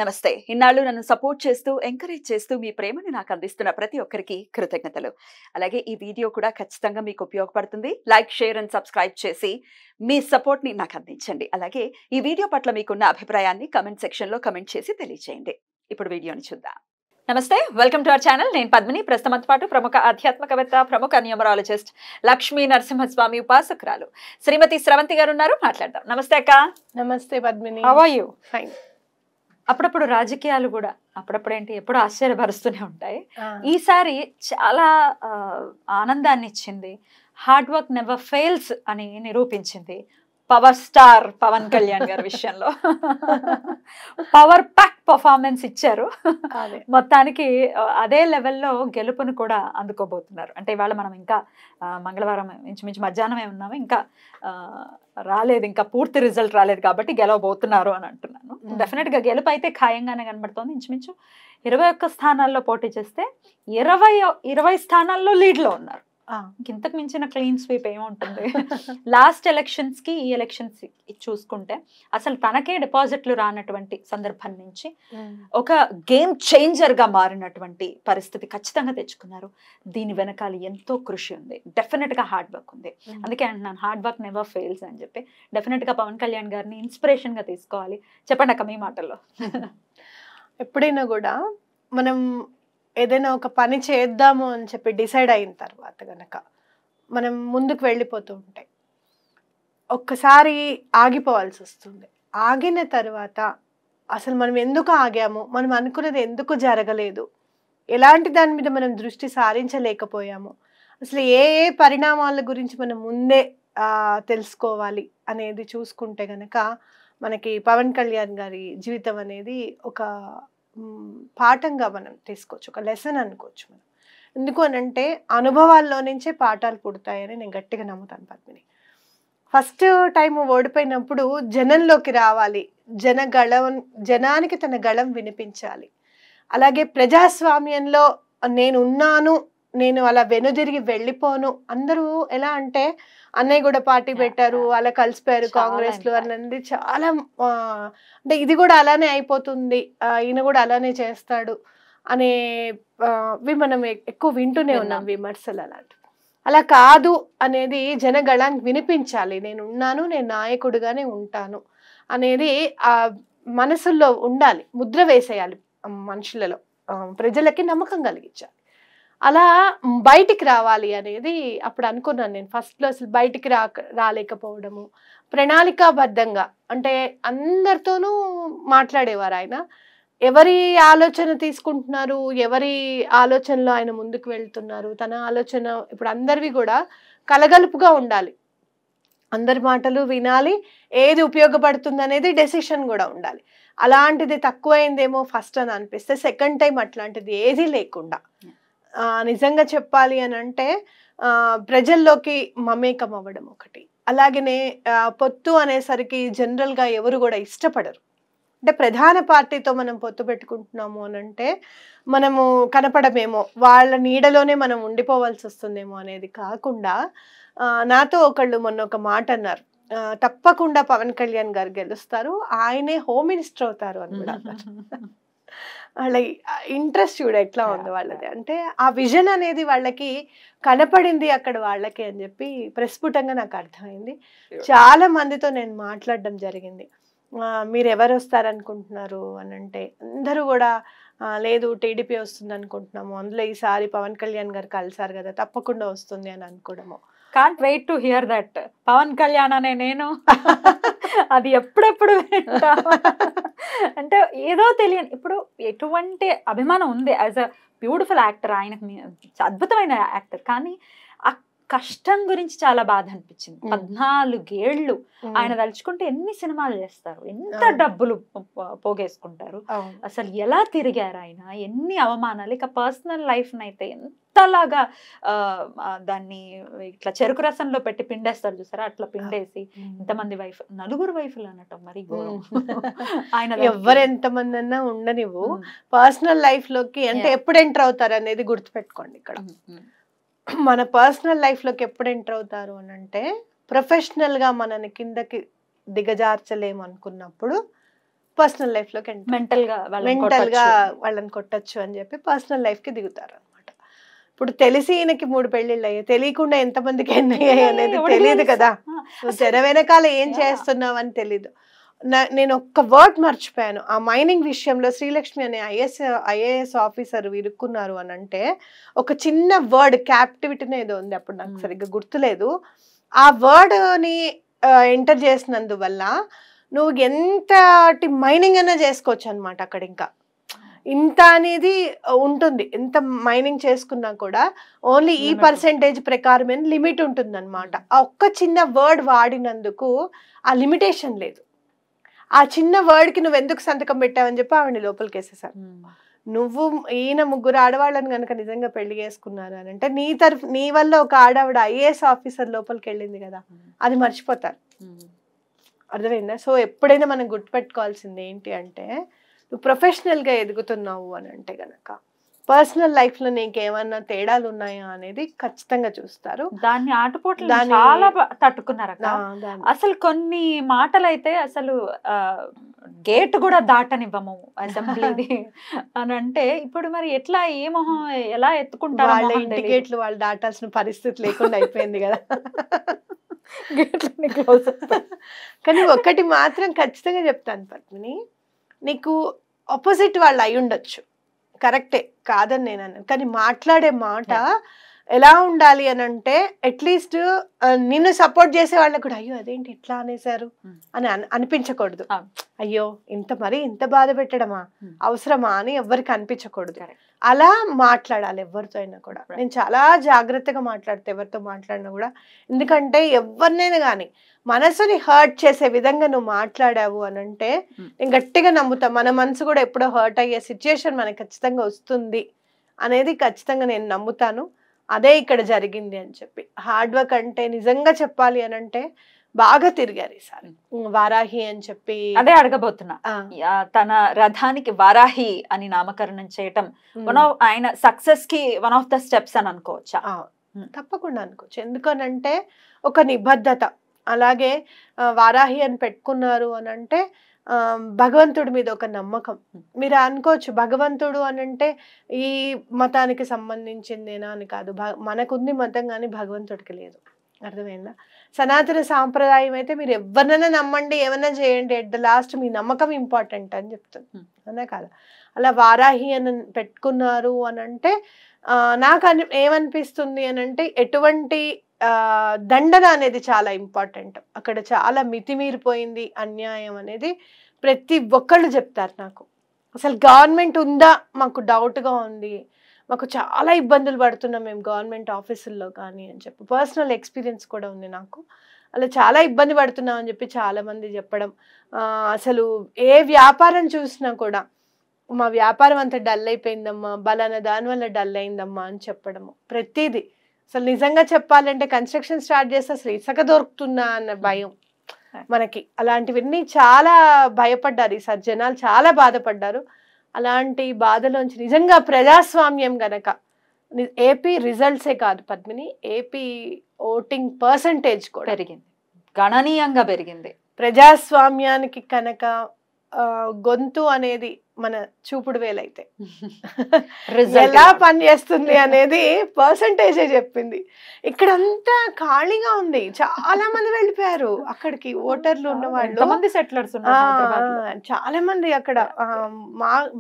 నమస్తే. ఇన్నాళ్ళు నన్ను సపోర్ట్ చేస్తూ, ఎంకరేజ్ చేస్తూ మీ ప్రేమని నాకు అందిస్తున్న ప్రతి ఒక్కరికి కృతజ్ఞతలు. అలాగే ఈ వీడియో కూడా ఖచ్చితంగా మీకు ఉపయోగపడుతుంది. లైక్, షేర్ అండ్ సబ్స్క్రైబ్ చేసి మీ సపోర్ట్‌ని నాకు అందించండి. అలాగే ఈ వీడియో పట్ల మీకున్న అభిప్రాయాన్ని కామెంట్ సెక్షన్‌లో కామెంట్ చేసి తెలియజేయండి. ఇప్పుడు వీడియోని చూద్దాం. నమస్తే. Welcome to our channel. నేను పద్మిని. ప్రస్తుతంతో పాటు ప్రముఖ ఆధ్యాత్మికవేత్త, ప్రముఖ న్యూమరాలజిస్ట్ లక్ష్మీ నరసింహస్వామి ఉపాసకురాలు శ్రీమతి స్రవంతి గారు ఉన్నారు. మాట్లాడదాం. నమస్తే అక్క. నమస్తే Padmini. How are you? Fine. అప్పుడప్పుడు రాజకీయాలు కూడా అప్పుడప్పుడు ఏంటి ఎప్పుడూ ఆశ్చర్యపరుస్తూనే ఉంటాయి. ఈసారి చాలా ఆనందాన్ని ఇచ్చింది. హార్డ్ వర్క్ నెవర్ ఫెయిల్స్ అని నిరూపించింది పవర్ స్టార్ పవన్ కళ్యాణ్ గారి విషయంలో. పవర్ ప్యాక్ పర్ఫార్మెన్స్ ఇచ్చారు. మొత్తానికి అదే లెవెల్లో గెలుపును కూడా అందుకోబోతున్నారు. అంటే ఇవాళ మనం ఇంకా మంగళవారం ఇంచుమించు మధ్యాహ్నమే ఉన్నాము, ఇంకా రాలేదు, ఇంకా పూర్తి రిజల్ట్ రాలేదు కాబట్టి గెలవబోతున్నారు అని అంటున్నాను. డెఫినెట్గా గెలుపు అయితే ఖాయంగానే కనబడుతోంది. ఇంచుమించు 21 స్థానాల్లో పోటీ చేస్తే 20 స్థానాల్లో లీడ్లో ఉన్నారు. ఇంతకు మించిన క్లీన్ స్వీప్ ఏముంటుంది? లాస్ట్ ఎలక్షన్స్ కి ఈ ఎలక్షన్స్ చూసుకుంటే అసలు తనకే డిపాజిట్లు రానటువంటి సందర్భం నుంచి ఒక గేమ్ చేంజర్ గా మారినటువంటి పరిస్థితి ఖచ్చితంగా తెచ్చుకున్నారు. దీని వెనకాల ఎంతో కృషి ఉంది, డెఫినెట్ గా హార్డ్ వర్క్ ఉంది. అందుకే అంటున్నాను హార్డ్ వర్క్ నెవర్ ఫెయిల్స్ అని చెప్పి. డెఫినెట్ గా పవన్ కళ్యాణ్ గారిని ఇన్స్పిరేషన్ గా తీసుకోవాలి. చెప్పండి అక్క మీ మాటల్లో. ఎప్పుడైనా కూడా మనం ఏదైనా ఒక పని చేద్దాము అని చెప్పి డిసైడ్ అయిన తర్వాత గనక మనం ముందుకు వెళ్ళిపోతూ ఉంటాయి. ఒక్కసారి ఆగిపోవాల్సి వస్తుంది. ఆగిన తర్వాత అసలు మనం ఎందుకు ఆగాము, మనం అనుకున్నది ఎందుకు జరగలేదు, ఎలాంటి దాని మీద మనం దృష్టి సారించలేకపోయాము, అసలు ఏ ఏ పరిణామాల గురించి మనం ముందే తెలుసుకోవాలి అనేది చూసుకుంటే గనక మనకి పవన్ కళ్యాణ్ గారి జీవితం అనేది ఒక పాఠంగా మనం తీసుకోవచ్చు, ఒక లెసన్ అనుకోవచ్చు మనం. ఎందుకు అనంటే అనుభవాల్లో నుంచే పాఠాలు పుడతాయని నేను గట్టిగా నమ్ముతాను పద్మిని. ఫస్ట్ టైం ఓడిపోయినప్పుడు జనంలోకి రావాలి, జనానికి తన గళం వినిపించాలి. అలాగే ప్రజాస్వామ్యంలో నేను ఉన్నాను, నేను అలా వెనుదిరిగి వెళ్ళిపోను. అందరూ ఎలా అంటే అన్నయ్య కూడా పార్టీ పెట్టారు, అలా కలిసిపోయారు కాంగ్రెస్ లో అన్నది చాలా అంటే ఇది కూడా అలానే అయిపోతుంది, ఈయన కూడా అలానే చేస్తాడు అనేవి మనం ఎక్కువ వింటూనే ఉన్నాం విమర్శలు. అలా కాదు అనేది జనగళానికి వినిపించాలి. నేను ఉన్నాను, నేను నాయకుడిగానే ఉంటాను అనేది ఆ మనసుల్లో ఉండాలి, ముద్ర వేసేయాలి మనుషులలో, ప్రజలకి నమ్మకం కలిగించాలి. అలా బయటికి రావాలి అనేది అప్పుడు అనుకున్నాను నేను. ఫస్ట్లో అసలు బయటికి రాలేకపోవడము, ప్రణాళికాబద్ధంగా అంటే అందరితోనూ మాట్లాడేవారు ఆయన. ఎవరి ఆలోచన తీసుకుంటున్నారు, ఎవరి ఆలోచనలో ఆయన ముందుకు వెళ్తున్నారు, తన ఆలోచన ఇప్పుడు అందరివి కూడా కలగలుపుగా ఉండాలి. అందరి మాటలు వినాలి, ఏది ఉపయోగపడుతుంది అనేది డెసిషన్ కూడా ఉండాలి. అలాంటిది తక్కువైందేమో ఫస్ట్ అని అనిపిస్తే సెకండ్ టైం అట్లాంటిది ఏది లేకుండా నిజంగా చెప్పాలి అని అంటే ప్రజల్లోకి మమేకం అవ్వడం ఒకటి. అలాగనే పొత్తు అనేసరికి జనరల్గా ఎవరు కూడా ఇష్టపడరు. అంటే ప్రధాన పార్టీతో మనం పొత్తు పెట్టుకుంటున్నాము అని అంటే మనము కనపడమేమో, వాళ్ళ నీడలోనే మనం ఉండిపోవాల్సి వస్తుందేమో అనేది కాకుండా నాతో ఒకళ్ళు మొన్న ఒక మాట అన్నారు, తప్పకుండా పవన్ కళ్యాణ్ గారు గెలుస్తారు, ఆయనే హోమ్ మినిస్టర్ అవుతారు అని కూడా అన్నారు. వాళ్ళ ఇంట్రెస్ట్ చూడ ఎట్లా ఉంది వాళ్ళది. అంటే ఆ విజన్ అనేది వాళ్ళకి కనపడింది అక్కడ వాళ్ళకి అని చెప్పి ప్రస్ఫుటంగా నాకు అర్థమైంది. చాలా మందితో నేను మాట్లాడడం జరిగింది. మీరు ఎవరు వస్తారనుకుంటున్నారు అని అంటే అందరూ కూడా లేదు టీడీపీ వస్తుంది అనుకుంటున్నాము, అందులో ఈసారి పవన్ కళ్యాణ్ గారు కలిసారు కదా తప్పకుండా వస్తుంది అని అనుకోవడము. Can't wait to hear that. Pawan Kalyan అనే నేను అది ఎప్పుడెప్పుడు వింటా అంటే ఏదో తెలియని, ఇప్పుడు ఎటువంటి అభిమానం ఉంది యాజ్ అ బ్యూటిఫుల్ యాక్టర్, ఆయనకు అద్భుతమైన యాక్టర్, కానీ ఆ కష్టం గురించి చాలా బాధ అనిపించింది. 14 ఏళ్ళు ఆయన తలుచుకుంటే ఎన్ని సినిమాలు చేస్తారు, ఎంత డబ్బులు పోగేసుకుంటారు, అసలు ఎలా తిరిగారు ఆయన, ఎన్ని అవమానాలు. ఇక పర్సనల్ లైఫ్ నైతే ఎంతలాగా దాన్ని ఇట్లా చెరుకు రసంలో పెట్టి పిండేస్తారు చూసారా, అట్లా పిండేసి ఇంతమంది వైఫ్, 4 వైఫ్లు అనటం మరి ఆయన ఎవరు ఎంతమంది అన్నా ఉండనివ్వు, పర్సనల్ లైఫ్ లోకి అంటే ఎప్పుడు ఎంటర్ అవుతారు అనేది గుర్తుపెట్టుకోండి. ఇక్కడ మన పర్సనల్ లైఫ్లోకి ఎప్పుడు ఎంటర్ అవుతారు అని అంటే ప్రొఫెషనల్గా మనని కిందకి దిగజార్చలేము అనుకున్నప్పుడు పర్సనల్ లైఫ్ లోకి మెంటల్ గా మెంటల్ గా వాళ్ళని కొట్టచ్చు అని చెప్పి పర్సనల్ లైఫ్ కి దిగుతారు అనమాట. ఇప్పుడు తెలిసి ఈయనకి 3 పెళ్లిళ్ళు అయ్యాయి, తెలియకుండా ఎంతమందికి ఎన్ని అయ్యాయి అనేది తెలియదు కదా. తెర వెనకాల ఏం చేస్తున్నావు అని తెలీదు. నేను ఒక్క వర్డ్ మర్చిపోయాను. ఆ మైనింగ్ విషయంలో శ్రీలక్ష్మి అనే ఐఏఎస్ ఆఫీసర్ ఇరుక్కున్నారు అని అంటే ఒక చిన్న వర్డ్ క్యాప్టివిటీనే ఏదో ఉంది, అప్పుడు నాకు సరిగ్గా గుర్తులేదు. ఆ వర్డ్ ని ఎంటర్ చేసినందువల్ల నువ్వు ఎంతటి మైనింగ్ అయినా చేసుకోవచ్చు అనమాట. అక్కడ ఇంకా ఇంత అనేది ఉంటుంది, ఎంత మైనింగ్ చేసుకున్నా కూడా ఓన్లీ ఈ పర్సెంటేజ్ ప్రకారమే లిమిట్ ఉంటుంది అనమాట. ఆ ఒక్క చిన్న వర్డ్ వాడినందుకు ఆ లిమిటేషన్ లేదు. ఆ చిన్న వర్డ్ కి నువ్వు ఎందుకు సంతకం పెట్టావని చెప్పి ఆవిడ లోపలికి వేసేసారు. నువ్వు ఈయన 3 ఆడవాళ్ళని కనుక నిజంగా పెళ్లి చేసుకున్నారు అని అంటే నీ వల్ల ఒక ఆడవిడ ఐఏఎస్ ఆఫీసర్ లోపలికి వెళ్ళింది కదా, అది మర్చిపోతారు. అర్థమైందా? సో ఎప్పుడైనా మనం గుర్తుపెట్టుకోవాల్సింది ఏంటి అంటే, నువ్వు ప్రొఫెషనల్ గా ఎదుగుతున్నావు అని అంటే గనక పర్సనల్ లైఫ్ లో నీకు ఏమన్నా తేడాలు ఉన్నాయా అనేది ఖచ్చితంగా చూస్తారు. దాన్ని ఆటపోట్లు చాలా తట్టుకున్నారు. అసలు కొన్ని మాటలు అయితే అసలు గేట్ కూడా దాటనివ్వము అసెంబ్లీది అని అంటే, ఇప్పుడు మరి ఎట్లా ఏ మొహం ఎలా ఎత్తుకుంటారు? వాళ్ళ ఇంటి గేట్లు వాళ్ళు దాటాల్సిన పరిస్థితి లేకుండా అయిపోయింది కదా. కానీ ఒకటి మాత్రం ఖచ్చితంగా చెప్తాను పద్మిని, నీకు ఆపోజిట్ వాళ్ళు అయి ఉండొచ్చు, కరెక్టే, కాదని నేను అన్నాను. కానీ మాట్లాడే మాట ఎలా ఉండాలి అని అంటే అట్లీస్ట్ నిన్ను సపోర్ట్ చేసే వాళ్ళకు కూడా అయ్యో అదేంటి ఇట్లా అనేసారు అని అనిపించకూడదు. అయ్యో ఇంత బాధ పెట్టడమా, అవసరమా అని ఎవరికి అనిపించకూడదు. అలా మాట్లాడాలి ఎవరితో అయినా కూడా. నేను చాలా జాగ్రత్తగా మాట్లాడితే ఎవరితో మాట్లాడినా కూడా, ఎందుకంటే ఎవరినైనా కానీ మనసుని హర్ట్ చేసే విధంగా నువ్వు మాట్లాడావు అని అంటే నేను గట్టిగా నమ్ముతా మన మనసు కూడా ఎప్పుడో హర్ట్ అయ్యే సిచ్యుయేషన్ మనకి ఖచ్చితంగా వస్తుంది అనేది ఖచ్చితంగా నేను నమ్ముతాను. అదే ఇక్కడ జరిగింది అని చెప్పి. హార్డ్ వర్క్ అంటే నిజంగా చెప్పాలి అని అంటే బాగా తిరిగారు ఈసారి. వారాహి అని చెప్పి అదే అడగబోతున్నా. తన రథానికి వారాహి అని నామకరణం చేయటం ఆయన సక్సెస్ కి వన్ ఆఫ్ ద స్టెప్స్ అని అనుకోవచ్చా? తప్పకుండా అనుకోవచ్చు. ఎందుకనంటే ఒక నిబద్ధత, అలాగే వారాహి అని పెట్టుకున్నారు అని అంటే భగవంతుడి మీద ఒక నమ్మకం. మీరు అనుకోవచ్చు భగవంతుడు అని అంటే ఈ మతానికి సంబంధించిందేనా అని కాదు, మనకుంది మతం కానీ భగవంతుడికి లేదు. అర్థమైందా? సనాతన సాంప్రదాయం అయితే మీరు ఎవరినైనా నమ్మండి, ఏమైనా చేయండి, ఎట్ ద లాస్ట్ మీ నమ్మకం ఇంపార్టెంట్ అని చెప్తుంది, అనే కాదు. అలా వారాహి అని పెట్టుకున్నారు అని అంటే నాకు ఏమనిపిస్తుంది అని అంటే ఎటువంటి దండన అనేది చాలా ఇంపార్టెంట్. అక్కడ చాలా మితిమీరిపోయింది అన్యాయం అనేది ప్రతి ఒక్కళ్ళు చెప్తారు నాకు. అసలు గవర్నమెంట్ ఉందా మాకు డౌట్గా ఉంది, మాకు చాలా ఇబ్బందులు పడుతున్నాం మేము గవర్నమెంట్ ఆఫీసుల్లో కానీ అని చెప్పి పర్సనల్ ఎక్స్పీరియన్స్ కూడా ఉంది నాకు. అలా చాలా ఇబ్బంది పడుతున్నాం అని చెప్పి చాలామంది చెప్పడం. అసలు ఏ వ్యాపారం చూసినా కూడా మా వ్యాపారం అంతా డల్ అయిపోయిందమ్మా, బలానా దానివల్ల డల్ అయిందమ్మా అని చెప్పడము. ప్రతిదీ అసలు నిజంగా చెప్పాలంటే కన్స్ట్రక్షన్ స్టార్ట్ చేస్తే అసలు ఇసుక దొరుకుతుందా అన్న భయం మనకి. అలాంటివన్నీ చాలా భయపడ్డారు ఈసారి జనాలు, చాలా బాధపడ్డారు. అలాంటి బాధలోంచి నిజంగా ప్రజాస్వామ్యం గనక ఏపీ రిజల్ట్సే కాదు పద్మిని, ఏపీ ఓటింగ్ పర్సంటేజ్ కూడా పెరిగింది, గణనీయంగా పెరిగింది. ప్రజాస్వామ్యానికి కనుక గొంతు అనేది మన చూపుడు వేలైతే ఎలా పనిచేస్తుంది అనేది పర్సంటేజే చెప్పింది. ఇక్కడంతా ఖాళీగా ఉంది, చాలా మంది వెళ్ళిపోయారు అక్కడికి. ఓటర్లు ఉన్న వాళ్ళు సెటిలర్స్ చాలా మంది అక్కడ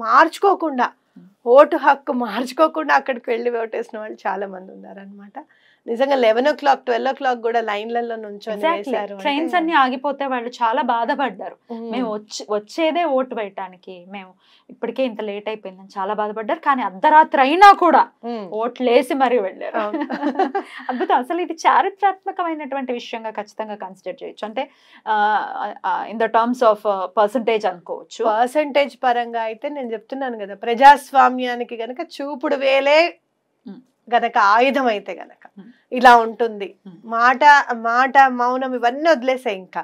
మార్చుకోకుండా, ఓటు హక్కు మార్చుకోకుండా అక్కడికి వెళ్ళి ఓటేసిన వాళ్ళు చాలా మంది ఉన్నారనమాట. నిజంగా 11 o'clock 12 o'clock కూడా లైన్లలో నుంచొని వేశారు. ట్రైన్స్ అన్ని ఆగిపోతే వాళ్ళు చాలా బాధపడ్డారు. మేము వచ్చేదే ఓటు వేయటానికి, మేము ఇప్పటికే ఇంత లేట్ అయిపోయిందని చాలా బాధపడ్డారు. కానీ అర్ధరాత్రి అయినా కూడా ఓట్లు వేసి మరీ వెళ్ళారు. అద్భుతం. అసలు ఇది చారిత్రాత్మకమైనటువంటి విషయంగా ఖచ్చితంగా కన్సిడర్ చేయొచ్చు. అంటే in the terms of percentage అనుకోవచ్చు. పర్సంటేజ్ పరంగా అయితే నేను చెప్తున్నాను కదా, ప్రజాస్వామ్యానికి గనక చూపుడు వేలే గనక ఆయుధం అయితే గనక ఇలా ఉంటుంది. మాట మౌనం ఇవన్నీ వదిలేసే, ఇంకా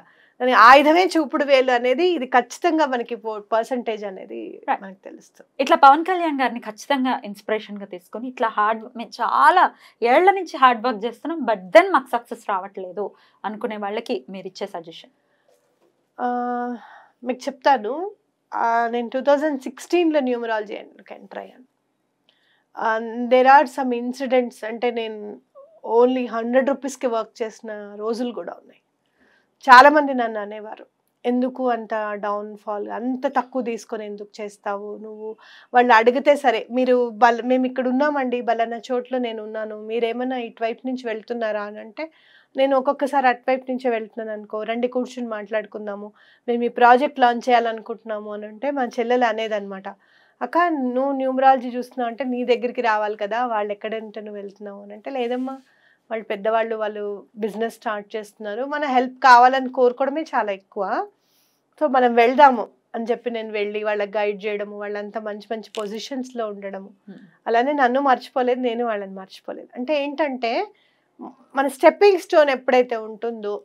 ఆయుధమే చూపుడు వేలు అనేది ఇది ఖచ్చితంగా మనకి పర్సంటేజ్ అనేది మనకు తెలుస్తుంది. ఇట్లా పవన్ కళ్యాణ్ గారిని ఖచ్చితంగా ఇన్స్పిరేషన్ గా తీసుకొని ఇట్లా మేము చాలా ఏళ్ల నుంచి హార్డ్ వర్క్ చేస్తున్నాం, బట్ దెన్ మాకు సక్సెస్ రావట్లేదు అనుకునే వాళ్ళకి మీరు ఇచ్చే సజెషన్? మీకు చెప్తాను, నేను 2016లో న్యూమరాలజీకి ఎంటర్ అయ్యాను. దేర్ ఆర్ సమ్ ఇన్సిడెంట్స్, అంటే నేను ఓన్లీ 100 రూపీస్కి వర్క్ చేసిన రోజులు కూడా ఉన్నాయి. చాలామంది నన్ను అనేవారు, ఎందుకు అంత డౌన్ఫాల్, అంత తక్కువ తీసుకొని ఎందుకు చేస్తావు నువ్వు, వాళ్ళు అడిగితే సరే మీరు మేము ఇక్కడ ఉన్నామండి, బలన్న చోట్ల నేను ఉన్నాను, మీరేమన్నా ఇటువైపు నుంచి వెళ్తున్నారా అని అంటే, నేను ఒక్కొక్కసారి అటువైపు నుంచే వెళ్తున్నాను అనుకో, రండి కూర్చుని మాట్లాడుకుందాము, మేము ఈ ప్రాజెక్ట్ లాంచ్ చేయాలనుకుంటున్నాము అని అంటే మా చెల్లెలు అనేదన్నమాట, అక్క నువ్వు న్యూమరాలజీ చూస్తున్నావు అంటే నీ దగ్గరికి రావాలి కదా, వాళ్ళు ఎక్కడంటే నువ్వు వెళ్తున్నావు అని అంటే, లేదమ్మా వాళ్ళు పెద్దవాళ్ళు, వాళ్ళు బిజినెస్ స్టార్ట్ చేస్తున్నారు, మన హెల్ప్ కావాలని కోరుకోవడమే చాలా ఎక్కువ, సో మనం వెళ్దాము అని చెప్పి నేను వెళ్ళి వాళ్ళకి గైడ్ చేయడము, వాళ్ళంతా మంచి మంచి పొజిషన్స్లో ఉండడము. అలానే నన్ను మర్చిపోలేదు, నేను వాళ్ళని మర్చిపోలేదు. అంటే ఏంటంటే మన స్టెప్పింగ్ స్టోన్ ఎప్పుడైతే ఉంటుందో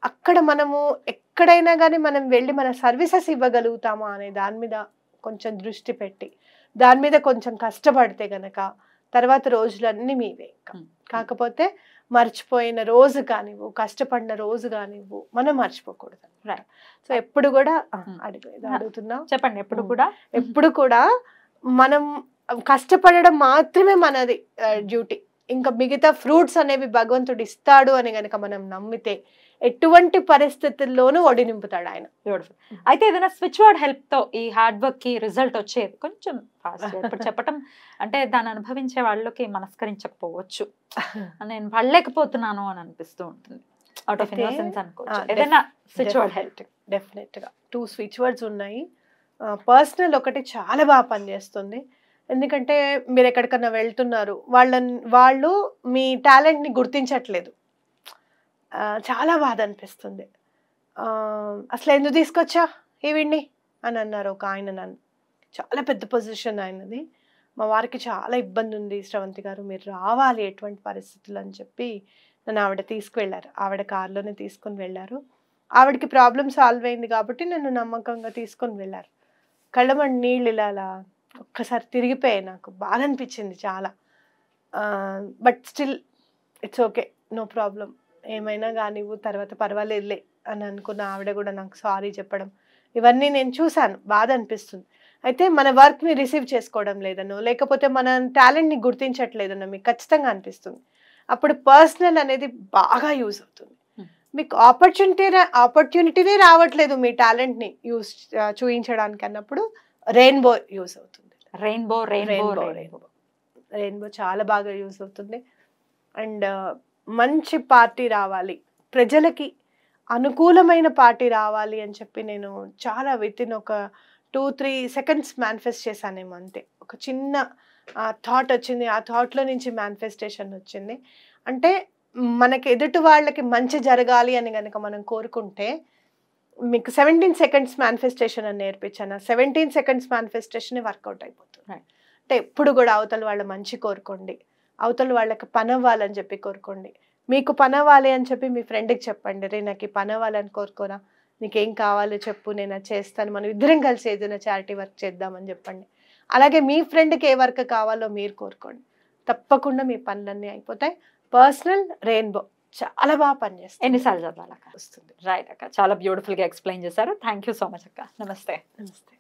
అక్కడ మనము ఎక్కడైనా కానీ మనం వెళ్ళి మన సర్వీసెస్ ఇవ్వగలుగుతామా అనే దాని మీద కొంచెం దృష్టి పెట్టి, దాని మీద కొంచెం కష్టపడితే గనక తర్వాత రోజులన్నీ మీవే. కాకపోతే మర్చిపోయిన రోజు కానివ్వు, కష్టపడిన రోజు కానివ్వు, మనం మర్చిపోకూడదు. సో ఎప్పుడు కూడా అడుగుతున్నా చెప్పండి, ఎప్పుడు కూడా మనం కష్టపడడం మాత్రమే మనది డ్యూటీ. ఇంకా మిగతా ఫ్రూట్స్ అనేవి భగవంతుడు ఇస్తాడు అని గనక మనం నమ్మితే ఎటువంటి పరిస్థితుల్లోనూ ఒడి నింపుతాడు ఆయన. అయితే ఏదైనా స్విచ్ వర్డ్ హెల్ప్ తో ఈ హార్డ్ వర్క్ కి రిజల్ట్ వచ్చేది కొంచెం ఫాస్ట్ ఇప్పుడు చెప్పటం అంటే దాన్ని అనుభవించే వాళ్ళకి మనస్కరించకపోవచ్చు, నేను పడలేకపోతున్నాను అని అనిపిస్తూ ఉంటుంది. అవుట్ ఆఫ్ ఇన్నోసెన్స్ అనుకోవచ్చు. ఏదైనా స్విచ్ వర్డ్ హెల్ప్? డెఫినెట్ గా 2 స్విచ్ వర్డ్స్ ఉన్నాయి. పర్సనల్ ఒకటి చాలా బాగా పనిచేస్తుంది. ఎందుకంటే మీరు ఎక్కడికన్నా వెళ్తున్నారు, వాళ్ళు మీ టాలెంట్ని గుర్తించట్లేదు, చాలా బాధ అనిపిస్తుంది. అసలు ఎందుకు తీసుకొచ్చా ఈవిడ్ని అని అన్నారు ఒక ఆయన నన్ను. చాలా పెద్ద పొజిషన్ ఆయనది. మా వారికి చాలా ఇబ్బంది ఉంది, శ్రవంతి గారు మీరు రావాలి ఎటువంటి పరిస్థితులు అని చెప్పి నన్ను ఆవిడ తీసుకువెళ్ళారు. ఆవిడ కారులోనే తీసుకొని వెళ్ళారు. ఆవిడకి ప్రాబ్లం సాల్వ్ అయింది కాబట్టి నన్ను నమ్మకంగా తీసుకొని వెళ్ళారు. కళ్ళమండి నీళ్ళు ఇలా ఒక్కసారి తిరిగిపోయాయి. నాకు బాధ అనిపించింది చాలా. But still it's okay, no problem, ఏమైనా కానివ్వు, తర్వాత పర్వాలేదులే అని అనుకున్న ఆవిడ కూడా నాకు సారీ చెప్పడం, ఇవన్నీ నేను చూశాను. బాధ అనిపిస్తుంది. అయితే మన వర్క్ని రిసీవ్ చేసుకోవడం లేదనో, లేకపోతే మన టాలెంట్ని గుర్తించట్లేదనో మీకు ఖచ్చితంగా అనిపిస్తుంది. అప్పుడు పర్సనల్ అనేది బాగా యూజ్ అవుతుంది. మీకు ఆపర్చునిటీనే రావట్లేదు మీ టాలెంట్ని చూపించడానికి అన్నప్పుడు రెయిన్బో యూజ్ అవుతుంది. రెయిన్బో చాలా బాగా యూజ్ అవుతుంది. అండ్ మంచి పార్టీ రావాలి, ప్రజలకి అనుకూలమైన పార్టీ రావాలి అని చెప్పి నేను చాలా వితిన్ ఒక 2-3 సెకండ్స్ మేనిఫెస్ట్ చేశానేమో అంతే. ఒక చిన్న థాట్ వచ్చింది, ఆ థాట్లో నుంచి మేనిఫెస్టేషన్ వచ్చింది. అంటే మనకి ఎదుటి వాళ్ళకి మంచి జరగాలి అని కనుక మనం కోరుకుంటే, మీకు 17 సెకండ్స్ మేనిఫెస్టేషన్ అని నేర్పించాను. 17 సెకండ్స్ మేనిఫెస్టేషన్ వర్కౌట్ అయిపోతుంది. అంటే ఎప్పుడు కూడా అవతల వాళ్ళ మంచి కోరుకోండి, అవతల వాళ్ళకి పని అవ్వాలని చెప్పి కోరుకోండి. మీకు పని అవ్వాలి అని చెప్పి మీ ఫ్రెండ్కి చెప్పండి, రే నాకు ఈ పని అవ్వాలని కోరుకోరా, నీకేం కావాలో చెప్పు నేను అది చేస్తాను, మనం ఇద్దరం కలిసి ఏదైనా చారిటీ వర్క్ చేద్దామని చెప్పండి. అలాగే మీ ఫ్రెండ్కి ఏ వర్క్ కావాలో మీరు కోరుకోండి, తప్పకుండా మీ పనులన్నీ అయిపోతాయి. పర్సనల్ రెయిన్బో చాలా బాగా పనిచేస్తుంది. ఎన్నిసార్లు చదవాలక్క వస్తుంది? రైట్ అక్క, చాలా బ్యూటిఫుల్గా ఎక్స్ప్లెయిన్ చేశారు. థ్యాంక్ యూ సో మచ్ అక్క. నమస్తే. నమస్తే.